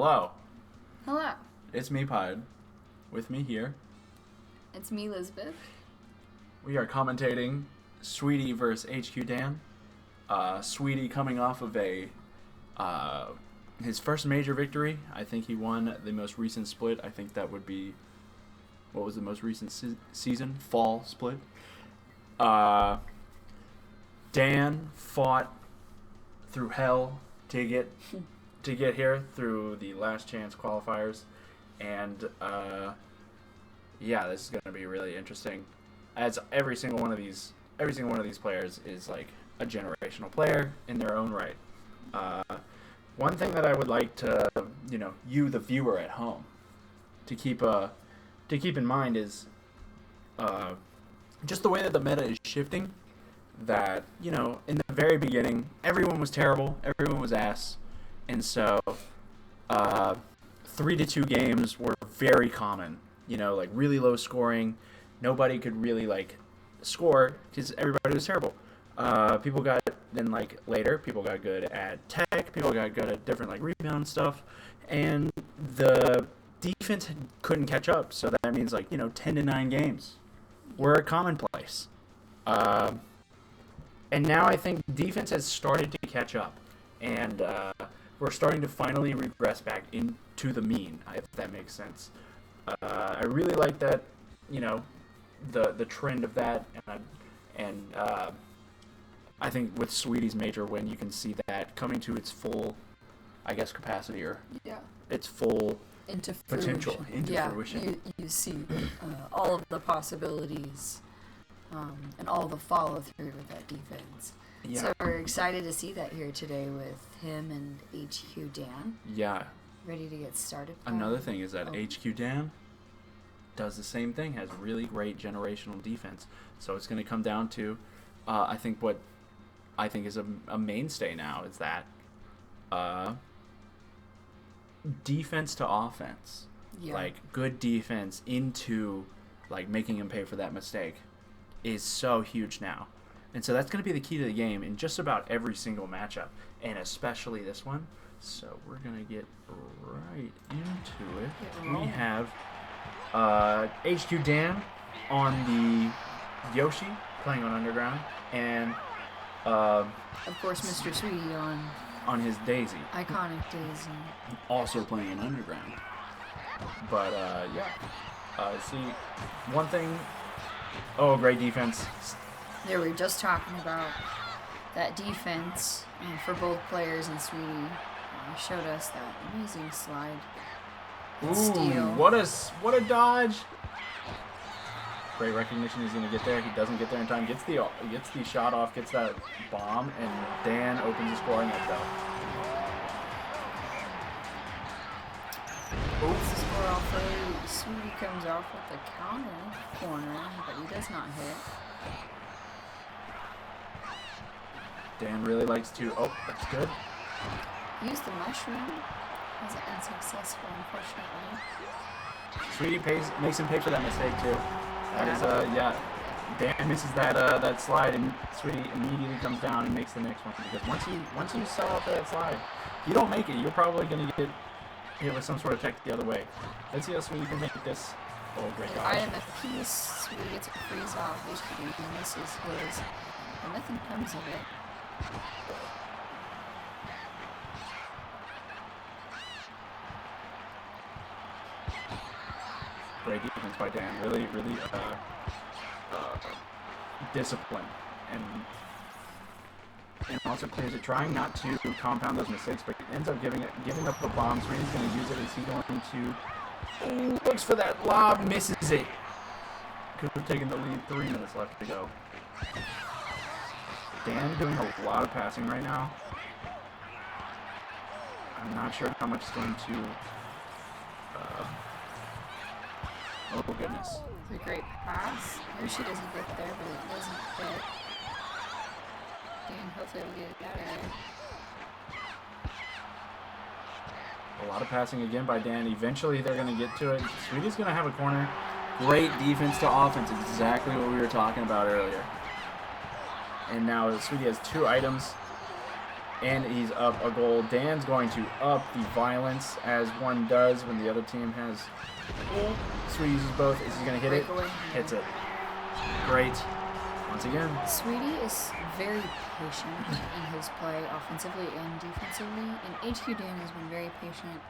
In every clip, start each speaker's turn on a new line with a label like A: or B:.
A: Hello,
B: Hello.
A: it's me, Pod. With me here,
B: It's me, Elizabeth.
A: we are commentating Sweetie versus HQdaan. Sweetie coming off of his first major victory. I think he won the most recent split. I think that would be, what was the most recent season? Fall split. Dan fought through hell to get here through the last chance qualifiers, and this is going to be really interesting, as every single one of these players is like a generational player in their own right. One thing that I would like to, you the viewer at home, to keep in mind is just the way that the meta is shifting. That, in the very beginning, everyone was terrible, everyone was ass, and so 3-2 games were very common. Like really low scoring, nobody could really score because everybody was terrible. People got good at tech, people got good at different rebound stuff, and the defense couldn't catch up. So that means 10-9 games were a commonplace. And now I think defense has started to catch up, and we're starting to finally regress back into the mean, if that makes sense. I really like that, the trend of that, and I think with Sweetie's major win, you can see that coming to its full, capacity, or its full
B: into
A: potential, into fruition.
B: You see all of the possibilities. And all the follow-through with that defense.
A: Yeah.
B: So we're excited to see that here today with him and HQdaan.
A: Yeah.
B: Ready to get started.
A: Another thing is that HQdaan does the same thing, has really great generational defense. So it's going to come down to, I think what I think is a mainstay now is that defense to offense. Yeah. Good defense into making him pay for that mistake is so huge now. And so that's going to be the key to the game in just about every single matchup, and especially this one. So we're going to get right into it. We have HQdaan on the Yoshi, playing on Underground, and
B: of course Mr. Sweetie
A: on his Daisy.
B: Iconic Daisy.
A: Also playing in Underground. But, see, one thing... Oh, great defense.
B: There, we were just talking about that defense for both players, and Sweetie showed us that amazing slide.
A: Ooh,
B: steal.
A: What a dodge. Great recognition. He's going to get there. He doesn't get there in time. Gets the shot off, gets that bomb, and Dan opens the scoring net though.
B: Oops. Score off the Sweetie comes off with the counter corner, but he does not hit.
A: Dan really likes to... Oh, that's good.
B: Use the mushroom. Was unsuccessful, unfortunately.
A: Sweetie makes him pay for that mistake too. That is Dan misses that slide, and Sweetie immediately comes down and makes the next one. Because once you sell out that slide, if you don't make it, you're probably gonna get hit with some sort of tech the other way. Let's see how Sweetie can make this. Oh, great dodge.
B: I am a piece. Sweetie gets a freeze off. HQdaan misses his, and nothing comes of it.
A: Great defense by Dan. Really disciplined, and also clears it, trying not to compound those mistakes, but ends up giving up the bomb. Sweetie's going to use it. Is he going to... looks for that lob, misses it. Could have taken the lead. 3 minutes left to go. Dan doing a lot of passing right now. I'm not sure how much is going to... oh, goodness.
B: It's a great pass. Yoshi doesn't get there, but it doesn't fit. Dan hopefully will get it better.
A: A lot of passing again by Dan. Eventually they're going to get to it. Sweetie's going to have a corner. Great defense to offense. Exactly what we were talking about earlier. And now Sweetie has 2 items. And he's up a goal. Dan's going to up the violence, as one does when the other team has a goal. Sweetie uses both. Is he going to hit it? Hits it. Great. Once again.
B: Sweetie is very patient in his play, offensively and defensively. And HQdaan has been very patient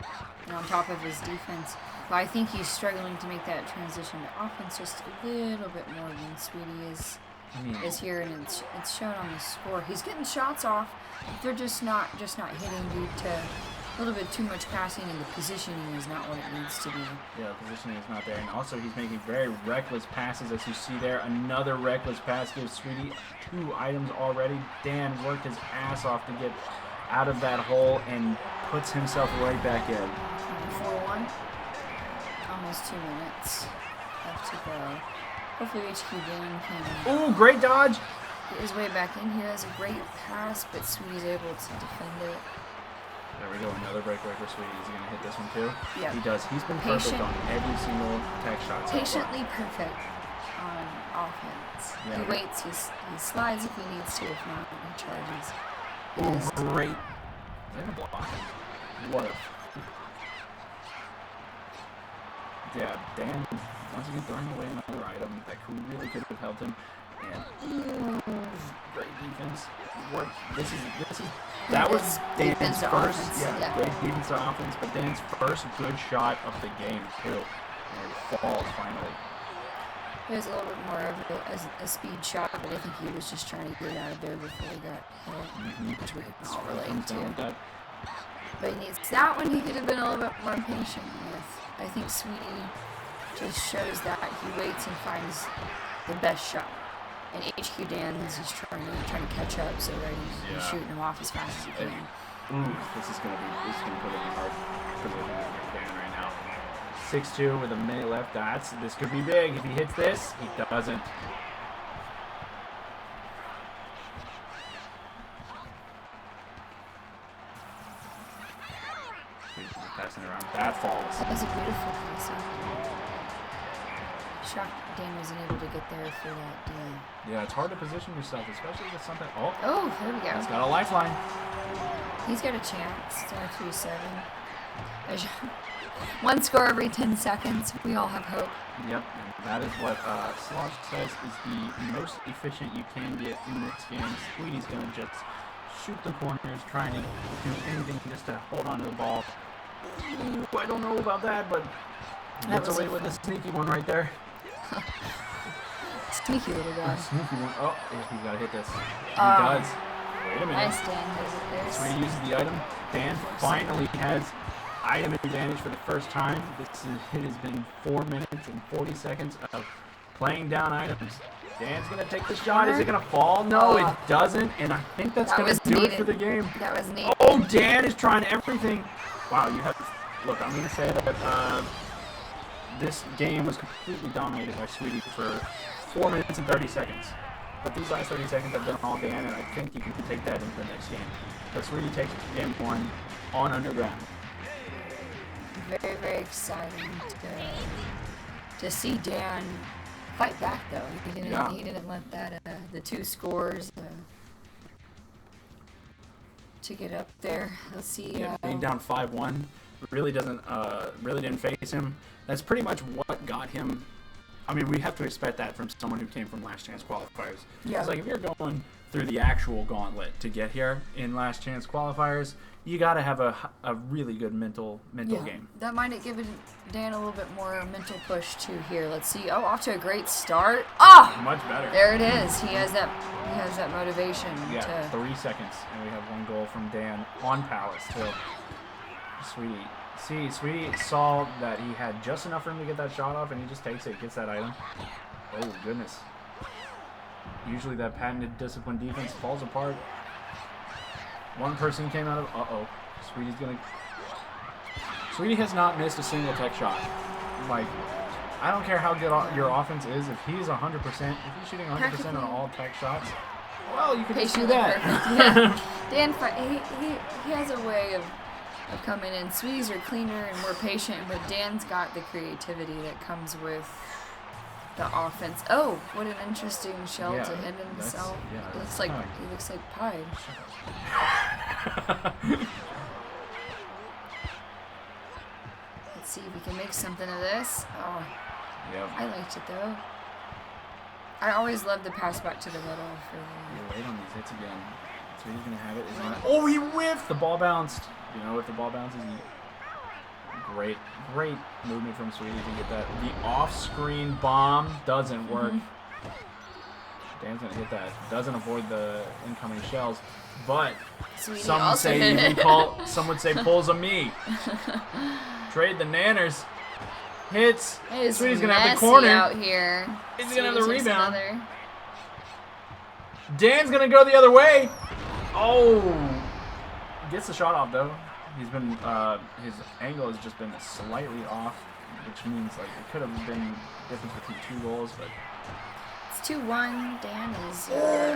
B: and on top of his defense. But I think he's struggling to make that transition to offense just a little bit more than Sweetie is here, and it's shown on the score. He's getting shots off. They're just not hitting due to a little bit too much passing, and the positioning is not what it needs to be.
A: Yeah, the positioning is not there. And also he's making very reckless passes, as you see there. Another reckless pass gives Sweetie 2 items already. Dan worked his ass off to get out of that hole and puts himself right back in.
B: 4-1. Almost 2 minutes left to go. Hopefully HQdaan can...
A: Ooh, great dodge!
B: Get his way back in here. Has a great pass, but Sweetie's able to defend it.
A: There we go, another breakaway for Sweetie. Is he going to hit this one too?
B: Yeah.
A: He does. He's been perfect on every single tech shot.
B: Patiently perfect on offense.
A: Yeah.
B: He waits, he slides if he needs to, if not, he charges.
A: Ooh, great. Is that a block? What a... Yeah, Dan, once again, throwing away another item that really could have helped him. And great defense. Work. That was Dan's first. Yeah, great defense on offense, but Dan's first good shot of the game too. And it falls finally.
B: It was a little bit more of a speed shot, but I think he was just trying to get out of there before he got hit, which we can all relate to. But he needs that one. He could have been a little bit more patient with. I think Sweetie just shows that he waits and finds the best shot. And HQdaan is just trying to catch up, so that he's shooting him off as fast as he can.
A: Ooh, this is gonna put him in hard position for Dan right now. 6-2 with a minute left. This could be big. If he hits this, he doesn't. Passing around. That falls.
B: That was a beautiful pass. Shocked Dan wasn't able to get there for that deal.
A: Yeah, it's hard to position yourself, especially with something.
B: Oh, there we go.
A: He's got a lifeline.
B: He's got a chance. It's only 3-7. One score every 10 seconds. We all have hope.
A: Yep, and that is what Slosh says is the most efficient you can get in this game. Sweetie's going to just shoot the corners, trying to do anything just to hold on to the ball. Ooh, I don't know about that, but gets away with the sneaky one right there.
B: Sneaky little guy.
A: Sneaky one. Oh, he's got to hit this. He does. Wait a minute.
B: Nice, Dan. Has it there.
A: Sweetie uses the item. Dan finally has item advantage for the first time. It has been 4 minutes and 40 seconds of playing down items. Dan's going to take the shot. Is it going to fall? No, it doesn't. And I think that's going to do it for the game.
B: That was neat.
A: Oh, Dan is trying everything. Wow, you have... Look, I'm going to say that this game was completely dominated by Sweetie for 4 minutes and 30 seconds. But these last 30 seconds have been all Dan, and I think you can take that into the next game. But Sweetie takes game 1 on underground.
B: Very, very exciting to see Dan fight back, though. He didn't let that the 2 scores to get up there. Let's see.
A: Yeah, being down 5-1 really didn't phase him. That's pretty much what got him. I mean, we have to expect that from someone who came from Last Chance qualifiers.
B: Yeah.
A: It's like if you're going through the actual gauntlet to get here in Last Chance qualifiers, you got to have a really good mental game.
B: That might have given Dan a little bit more mental push too here. Let's see. Oh, off to a great start.
A: Much better.
B: There it is. He has that motivation.
A: Yeah, 3 seconds, and we have 1 goal from Dan on Palace too. Sweetie saw that he had just enough room to get that shot off, and he just takes it, gets that item. Oh, goodness. Usually that patented discipline defense falls apart. One person came out of... Uh-oh. Sweetie has not missed a single tech shot. Like, I don't care how good your offense is. If he's 100%, if he's shooting 100% on all tech shots, well, you can just do that.
B: Yeah. Dan, he has a way of coming in. Sweeties are cleaner and more patient, but Dan's got the creativity that comes with the offense. Oh, what an interesting shell to hit himself. He looks like Pied. Let's see if we can make something of this. Oh,
A: Yep.
B: I liked it though. I always love the pass back to the middle for
A: You're late on these hits again. So he's gonna have it. He's gonna, oh, he whiffed! The ball bounced. You know, if the ball bounces, great movement from Sweetie to get that. The off-screen bomb doesn't work. Dan's gonna hit that. Doesn't avoid the incoming shells, but
B: Sweetie
A: some
B: also
A: say
B: hit it.
A: some would say pulls a me. Trade the nanners. Hits.
B: It is
A: Sweetie's gonna have the
B: messy
A: corner.
B: out here.
A: He's gonna have the
B: Sweetie takes
A: rebound.
B: another.
A: Dan's gonna go the other way. Oh, gets the shot off though. He's been his angle has just been slightly off, which means like it could have been difference between 2 goals, but
B: It's 2-1. Dan is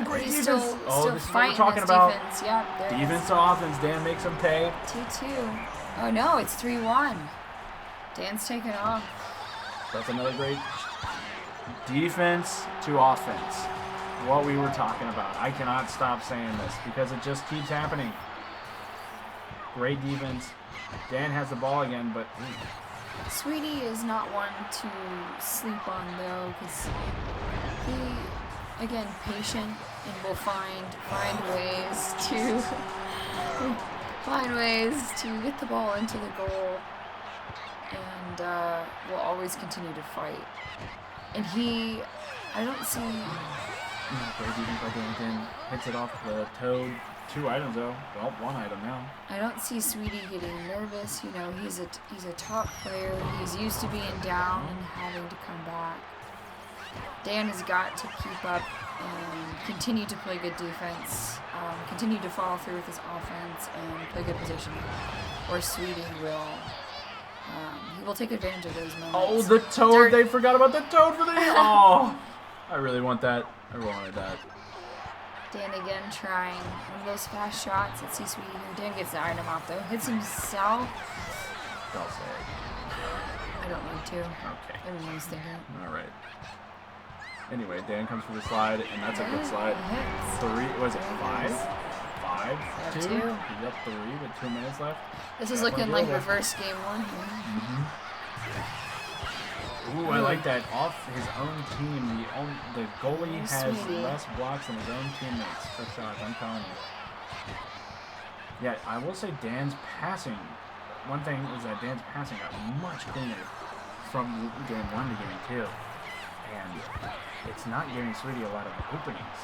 A: great
B: he's
A: defense.
B: still,
A: Oh,
B: still
A: this is what we're
B: fighting
A: talking
B: his
A: about.
B: defense. Yeah, there it is.
A: defense to offense. Dan makes him pay.
B: 2-2. Oh no, it's 3-1. Dan's taking off.
A: That's another great defense to offense. What we were talking about. I cannot stop saying this because it just keeps happening. Great defense. Dan has the ball again, but
B: Sweetie is not one to sleep on though, because he, again, patient and will find ways to get the ball into the goal, and will always continue to fight. And I don't see.
A: great defense by Dan again. Hits it off the toad. 2 items though. Well, 1 item now.
B: I don't see Sweetie getting nervous. You know, he's a top player. He's used to being down and having to come back. Dan has got to keep up and continue to play good defense, continue to follow through with his offense, and play good positioning. Or Sweetie will. He will take advantage of those moments.
A: Oh, the toad! They forgot about the toad for the. Oh, I really want that. I wanted that.
B: Dan again trying one of those fast shots. Let's see Sweetie here. Dan gets the item off though. Hits himself.
A: Don't say it.
B: I don't need to.
A: Okay.
B: Everyone's thinking.
A: All right. Anyway, Dan comes for the slide, and that's a good slide.
B: Hits.
A: 3. Was it 5? 5. 2.
B: 2.
A: He got 3 with 2 minutes left.
B: This is looking like reverse game 1 here.
A: Ooh, I like that. Off his own team, the goalie has
B: Sweetie.
A: less blocks than his own teammates for shots. I'm telling you. Yeah, I will say Dan's passing. One thing is that Dan's passing got much cleaner from game 1 to game 2, and it's not giving Sweetie a lot of openings.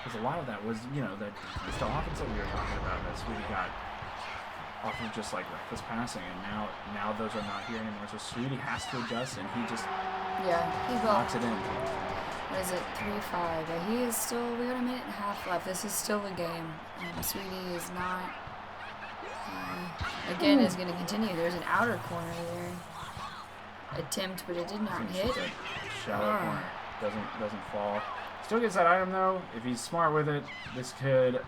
A: Because a lot of that was, you know, that it's the offense that we were talking about that Sweetie got off of just like reckless passing, and now those are not here anymore. So Sweetie has to adjust, and he just
B: He will.
A: knocks it in.
B: What is it? 3-5. Yeah, he is still. We got a minute and a half left. This is still a game. Sweetie is not. Again, is going to continue. There's an outer corner there. Attempt, but it did not hit.
A: Shallow corner doesn't fall. Still gets that item though. If he's smart with it, this could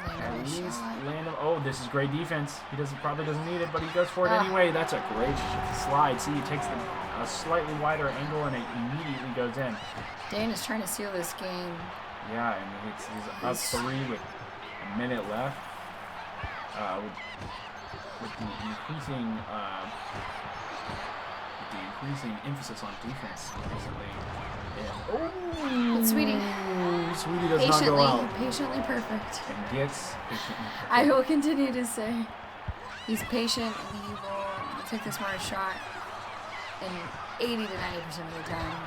A: at least land him. Oh, this is great defense. He probably doesn't need it, but he goes for it anyway. That's a great slide. See, he takes a slightly wider angle, and it immediately goes in.
B: Dan is trying to seal this game.
A: Yeah, and he's up 3 with a minute left. With the increasing emphasis on defense recently.
B: But Sweetie
A: does not go out.
B: patiently perfect.
A: And gets patiently perfect.
B: I will continue to say he's patient and he will take the smart shot. And 80 to 90% of the time,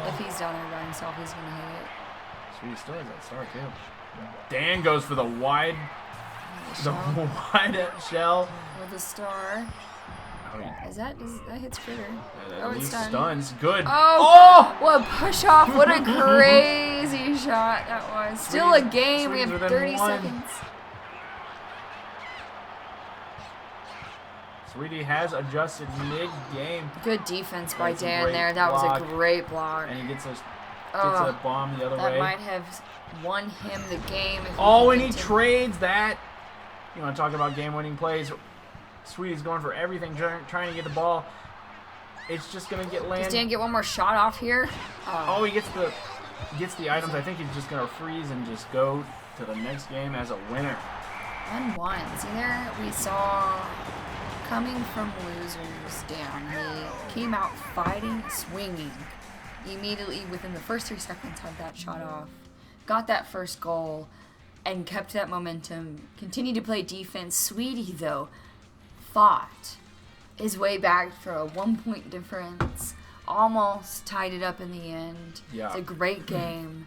B: if he's down there by himself, he's going to hit it.
A: Sweetie still has that start too. Dan goes for the wide shell
B: With a star.
A: Oh, yeah.
B: That hits Critter.
A: At
B: it's
A: least
B: done.
A: stuns. Good.
B: Oh! What a push off. What a crazy shot that was. Still a game. We have
A: Sweetie's
B: 30
A: within 1.
B: seconds.
A: Sweetie has adjusted mid-game.
B: Good defense by
A: That's a
B: Dan
A: great
B: there. That was
A: block.
B: a great block.
A: And he gets a bomb the other
B: That
A: way.
B: might have won him the game. If
A: And he trades that. You want to talk about game-winning plays? Sweetie's going for everything, trying to get the ball. It's just going to get landed.
B: Does Dan get one more shot off here?
A: Oh, he gets the items. I think he's just going to freeze and just go to the next game as a winner.
B: 1-1. See there, we saw coming from losers down. He came out fighting, swinging. Immediately within the first 3 seconds had that shot off. Got that first goal and kept that momentum. Continued to play defense. Sweetie, though, fought his way back for a 1-point difference. Almost tied it up in the end.
A: Yeah.
B: It's a great game.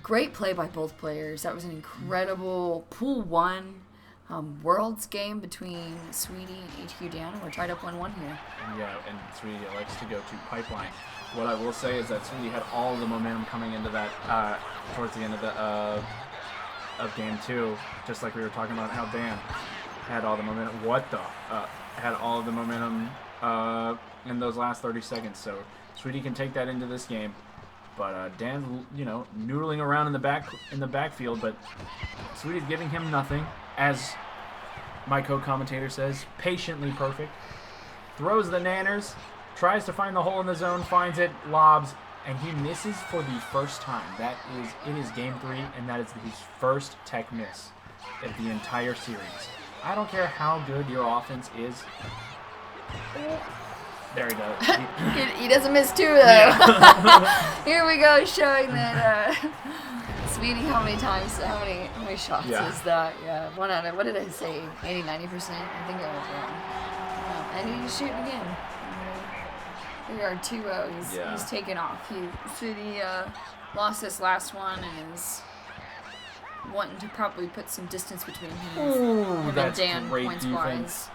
B: Great play by both players. That was an incredible Pool 1 Worlds game between Sweetie and HQdaan, and we're tied up 1-1 here.
A: Yeah, and Sweetie likes to go to pipeline. What I will say is that Sweetie had all of the momentum coming into that towards the end of the of game 2, just like we were talking about how Dan had all the momentum. Had all of the momentum in those last 30 seconds. So Sweetie can take that into this game. But Dan, noodling around in the backfield, but Sweetie's giving him nothing. As my co-commentator says, patiently perfect. Throws the nanners, tries to find the hole in the zone, finds it, lobs, and he misses for the first time. It is game 3, and that is his first tech miss of the entire series. I don't care how good your offense is. There he goes.
B: He doesn't miss 2, though. Yeah. Here we go, showing that Sweetie, how many shots is that? Yeah, 1 out of, what did I say, 80, 90%? I think I was wrong. And he's shooting again. We are 2-0. He's taken off. Sweetie lost this last one and is wanting to probably put some distance between him and Dan points-wise.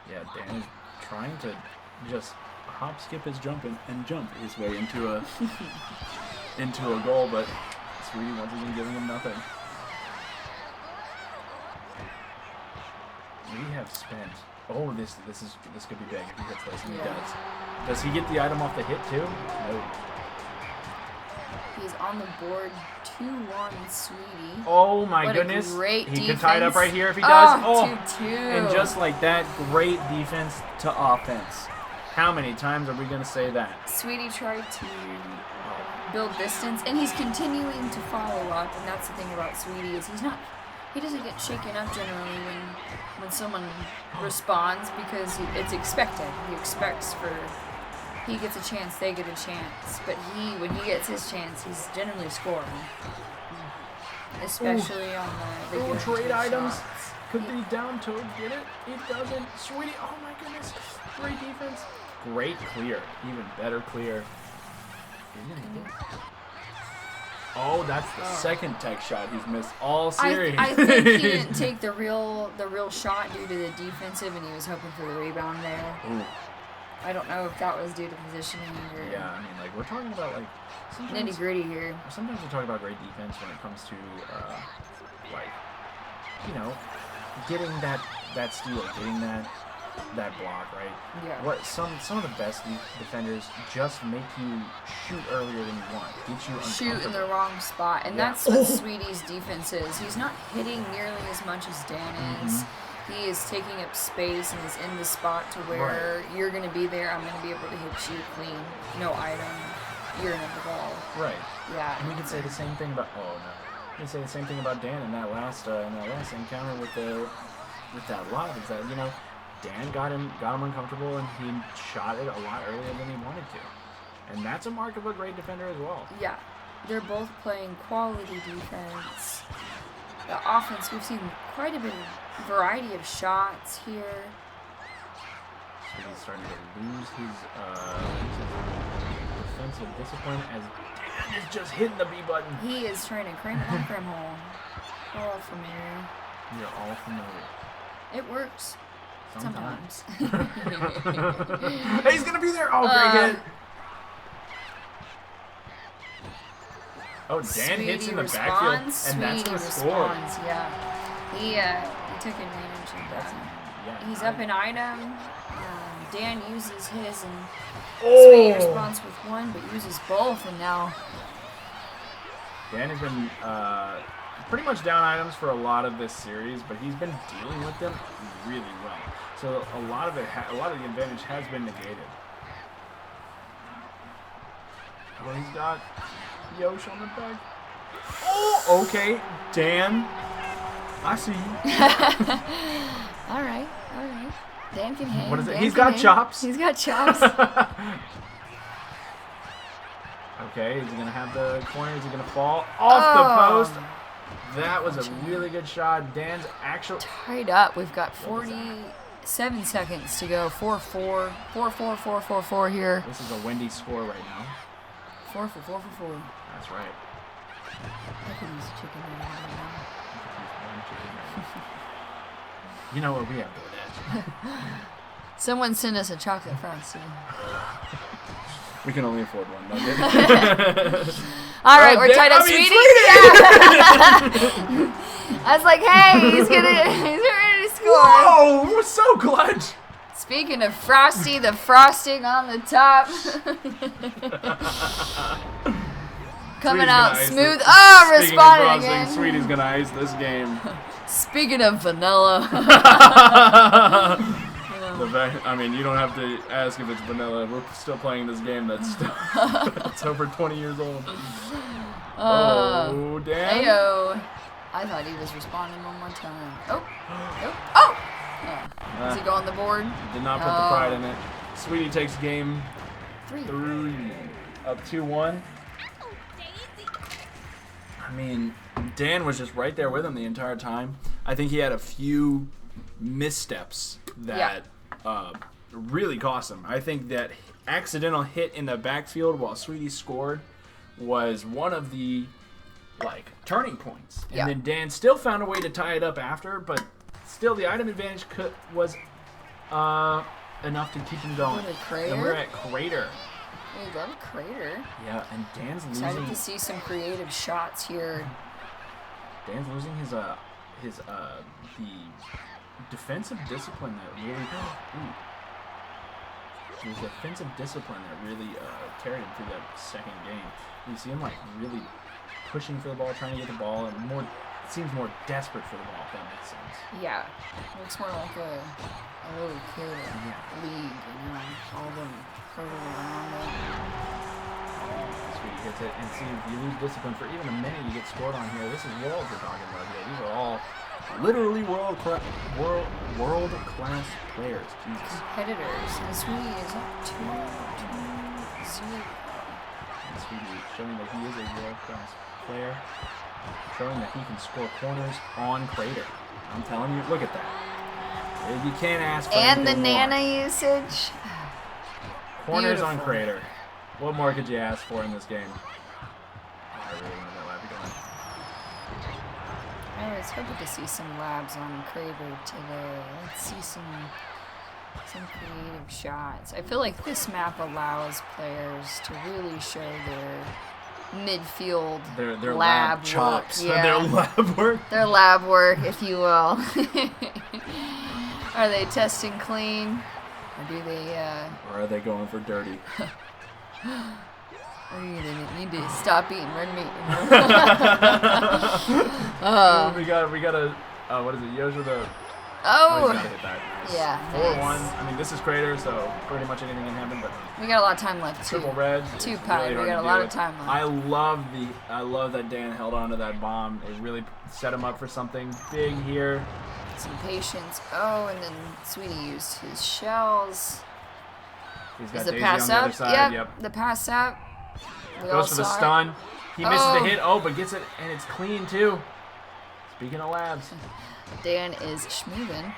B: Yeah, Dan is trying to just hop, skip his jump, and jump his way into a goal, but Sweetie once again giving him nothing. We have spent. Oh, this could be big if he hits this, and he does. Does he get the item off the hit too? No. He's on the board 2-1, Sweetie. Oh my goodness. Great defense. He could tie it up right here if he does. 2-2. And just like that, great defense to offense. How many times are we going to say that? Sweetie tried to build distance, and he's continuing to follow up, and that's the thing about Sweetie is he doesn't get shaken up generally when someone responds because it's expected. He expects he gets a chance, they get a chance. But when he gets his chance, he's generally scoring. Especially on the trade items. Shots. Could be down to get it. It doesn't. Sweetie, oh my goodness. Great defense. Great clear. Even better clear. Oh, that's the second tech shot he's missed all series. I think he didn't take the real shot due to the defensive, and he was hoping for the rebound there. Ooh. I don't know if that was due to positioning or... Yeah, I mean, like, we're talking about, like... nitty-gritty here. Sometimes we talk about great defense when it comes to, getting that steal, getting that block, right? Yeah. Some of the best defenders just make you shoot earlier than you want. Get you uncomfortable. Shoot in the wrong spot, and that's what Sweetie's defense is. He's not hitting nearly as much as Dan is. He is taking up space and is in the spot to where you're going to be there. I'm going to be able to hit you clean. No item. You're in the ball. Right. Yeah. And we can say the same thing about. Oh no. We can say the same thing about Dan in that last encounter with that lob. Is that Dan got him uncomfortable and he shot it a lot earlier than he wanted to, and that's a mark of a great defender as well. Yeah. They're both playing quality defense. The offense, we've seen quite a bit of variety of shots here. So he's starting to lose his defensive discipline as Dan is just hitting the B button. He is trying to crank one from home. All familiar. You're all familiar. It works. Sometimes. He's going to be there. Oh, great hit. Oh, Dan Sweetie hits in the backfield, and that's the score. Yeah, he took advantage of that. Yeah, he's up an item. Dan uses his, and Sweetie responds with one, but uses both, and now Dan has been pretty much down items for a lot of this series, but he's been dealing with them really well. So a lot of the advantage has been negated. Well, he's got
A: Yosh on the back. Oh, okay. Dan. I see you.
B: All right. Dan can hang.
A: What is it?
B: Dan
A: He's
B: can
A: got
B: hang.
A: chops.
B: He's got chops.
A: Okay, is he going to have the corner? Is he going to fall off the post? That was a really good shot. Dan's actual...
B: Tied up. We've got 47 seconds to go. 4-4. 4-4, 4-4-4 here.
A: This is a windy score right now.
B: 4 for 4 for 4.
A: That's right.
B: I could use a chicken right now.
A: You know what we have to do.
B: Someone send us a chocolate frosty.
A: We can only afford one, though.
B: All right, we're tied up, Sweetie. Yeah. I was like, hey, he's ready to score.
A: Whoa, we're so clutch.
B: Speaking of Frosty, the frosting on the top. Coming out smooth. Oh, responding again.
A: Sweetie's going to ice this game.
B: Speaking of vanilla.
A: I mean, you don't have to ask if it's vanilla. We're still playing this game that's over 20 years old. Oh, damn.
B: Ayo. I thought he was responding one more time. Oh. Is he going the board?
A: Did not put the pride in it. Sweetie takes game 3. Up 2-1. I mean, Dan was just right there with him the entire time. I think he had a few missteps that really cost him. I think that accidental hit in the backfield while Sweetie scored was one of the turning points. And then Dan still found a way to tie it up after, but still the item advantage was enough to keep him going. And we're at Crater.
B: We love Crater.
A: Yeah, and Dan's losing.
B: Excited to see some creative shots here.
A: Dan's losing his the defensive discipline that really his defensive discipline that really carried him through that second game. You see him really pushing for the ball, trying to get the ball, and seems more desperate for the ball. If that makes sense.
B: Yeah, looks more like a little kid league, all them hurtling around it.
A: Sweetie hits it, and see if you lose discipline for even a minute, you get scored on here. This is world we're talking about here. These are all literally world class players. Jesus.
B: Competitors. And Sweetie is up 2-0.
A: And Sweetie showing that he is a world class player, showing that he can score corners on Crater. I'm telling you, look at that. You can't ask for
B: and the
A: anything more.
B: Nana usage.
A: Corners on Crater. What more could you ask for in this game? I really wanted that lab to go in.
B: I was hoping to see some labs on Crater today. Let's see some creative shots. I feel like this map allows players to really show their midfield
A: their
B: lab
A: chops.
B: Work. Yeah.
A: Their lab work.
B: Their lab work, if you will. Are they testing clean? Or do they
A: or are they going for dirty?
B: Or you need to stop eating red meat.
A: We got a what is it? Yoshi the
B: Oh!
A: He's gotta hit that. Nice.
B: Yeah.
A: 4-1.
B: Nice.
A: I mean, this is Crater, so pretty much anything can happen. But
B: we got a lot of time left.
A: triple reds.
B: Two pie.
A: Really
B: we got a lot of time left.
A: I love that Dan held on to that bomb. It really set him up for something big here.
B: Some patience. Oh, and then Sweetie used his shells.
A: He's got
B: Is the
A: Daisy
B: pass
A: on the other
B: up?
A: side.
B: Yep. The pass up.
A: Goes for the stun. He misses the hit. Oh, but gets it, and it's clean too. Speaking of labs,
B: Dan is schmoving.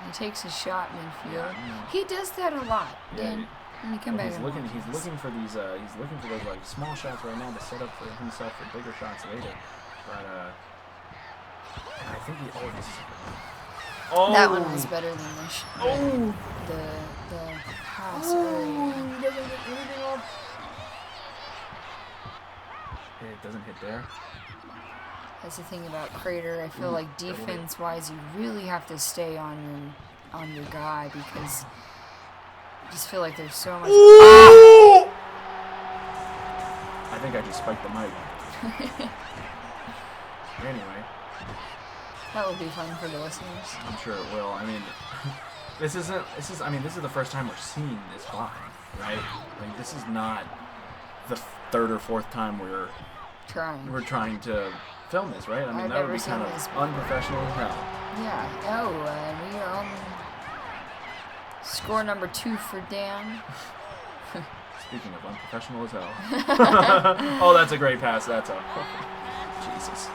B: He takes a shot midfield.
A: Yeah.
B: He does that a lot. Dan, when you come back,
A: he's looking for these. He's looking for those small shots right now to set up for himself for bigger shots later. But I think this is. Oh,
B: that one was better than this.
A: Oh,
B: the pass.
A: He doesn't get anything off. It doesn't hit there.
B: That's the thing about Crater. I feel like defense-wise, you really have to stay on your guy because I just feel like there's so much.
A: I think I just spiked the mic. Anyway,
B: that will be fun for the listeners.
A: I'm sure it will. I mean, this is the first time we're seeing this vibe, right? Like this is not third or fourth time we're trying to film this, right? I mean, that would be kind of unprofessional as hell.
B: Yeah. Oh, and we are on score number 2 for Dan.
A: Speaking of unprofessional as hell. Oh, that's a great pass. That's a... Jesus.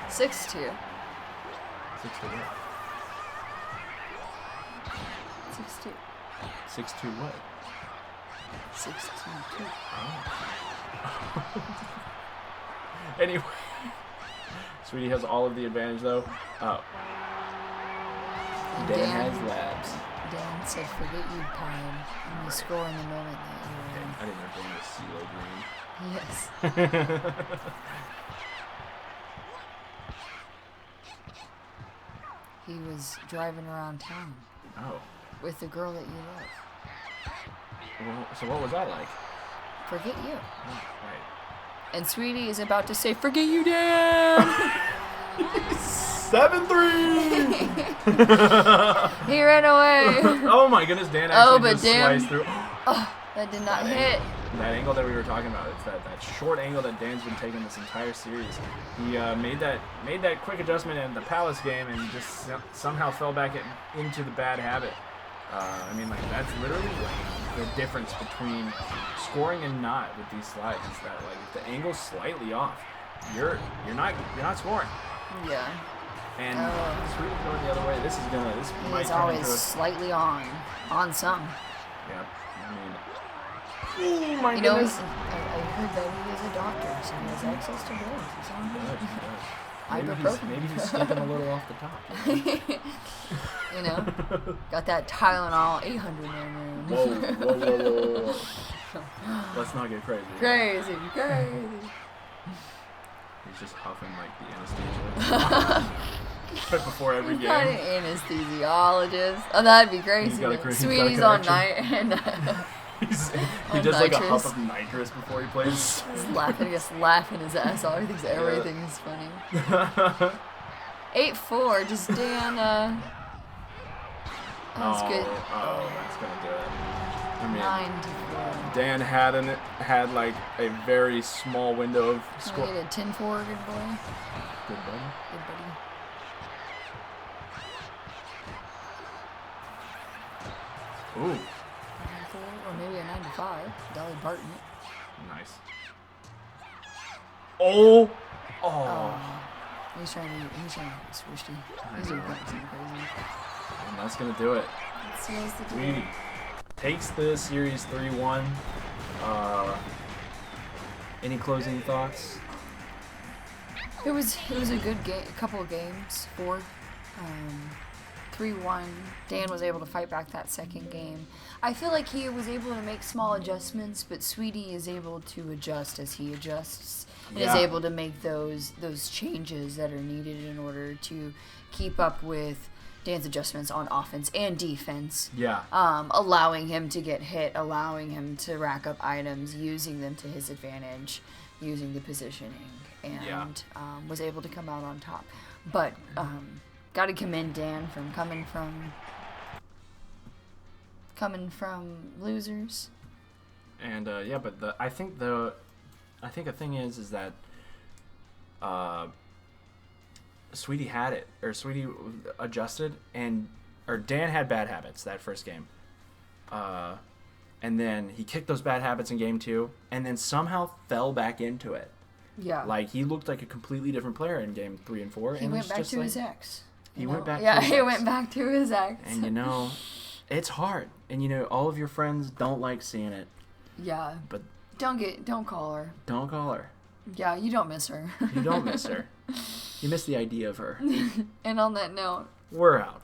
B: 6-2.
A: 6-2 what?
B: 6-2.
A: 6-2 what?
B: 6-2.
A: Oh. Anyway. Sweetie has all of the advantage, though. Oh. Dan has labs.
B: Dan said, forget you, Pine. And you score in the moment that you're in.
A: I didn't know Dan was CeeLo Green.
B: Yes. He was driving around town.
A: Oh.
B: With the girl that you love.
A: Well, so what was that like?
B: Forget you.
A: Oh, right.
B: And Sweetie is about to say, forget you, Dan!
A: 7-3!
B: He ran away.
A: Oh my goodness, Dan actually just sliced through.
B: Oh, that did not hit.
A: That angle that we were talking about, it's that short angle that Dan's been taking this entire series. He made that quick adjustment in the Palace game and just somehow fell back into the bad habit. I mean, like, that's literally like the difference between scoring and not with these slides. Is that, like, if the angle's slightly off, you're not scoring.
B: Yeah.
A: And Sweetie going the other way. This might
B: He's
A: turn
B: always
A: into a...
B: slightly on some.
A: Yep. I mean, oh my goodness.
B: I heard that he is a doctor, so he has access to drugs. He's on
A: good. Maybe he's slipping a little off the top.
B: You know, got that Tylenol 800 in there.
A: Whoa. Let's not get crazy.
B: Crazy.
A: He's just huffing like the anesthesia. Right before every game.
B: Not an anesthesiologist. Oh, that'd be crazy. Sweetie's on night and
A: he does like a huff of nitrous before he plays.
B: He's laughing his ass off. He thinks everything is funny. 8-4. Just Dan. That's good.
A: Oh, that's gonna do it. I mean,
B: 9-4.
A: Dan had like a very small window of score.
B: Get a 10-4, good boy.
A: Good buddy. Ooh.
B: 9-4, or maybe a 9-5. Dolly Parton.
A: Nice. Oh.
B: He's trying to swish you. He's doing something crazy.
A: And that's gonna do it. Sweetie takes the series 3-1. Any closing thoughts?
B: It was a good game, couple of games. 3-1. Dan was able to fight back that second game. I feel like he was able to make small adjustments, but Sweetie is able to adjust as he adjusts. And is able to make those changes that are needed in order to keep up with Dan's adjustments on offense and defense. Yeah. Allowing him to get hit, allowing him to rack up items, using them to his advantage, using the positioning, and was able to come out on top. But got to commend Dan from coming from losers. And
A: but I think a thing is that Sweetie had it, or Sweetie adjusted, or Dan had bad habits that first game. And then he kicked those bad habits in game 2, and then somehow fell back into it. Yeah. Like, he looked like a completely different player in game 3 and 4.
B: He went back to his ex.
A: He went back
B: to his ex.
A: And, it's hard. And, all of your friends don't like seeing it.
B: Yeah.
A: But
B: don't call her.
A: Don't call her.
B: Yeah, you don't miss her.
A: You don't miss her. You miss the idea of her.
B: And on that note,
A: we're out.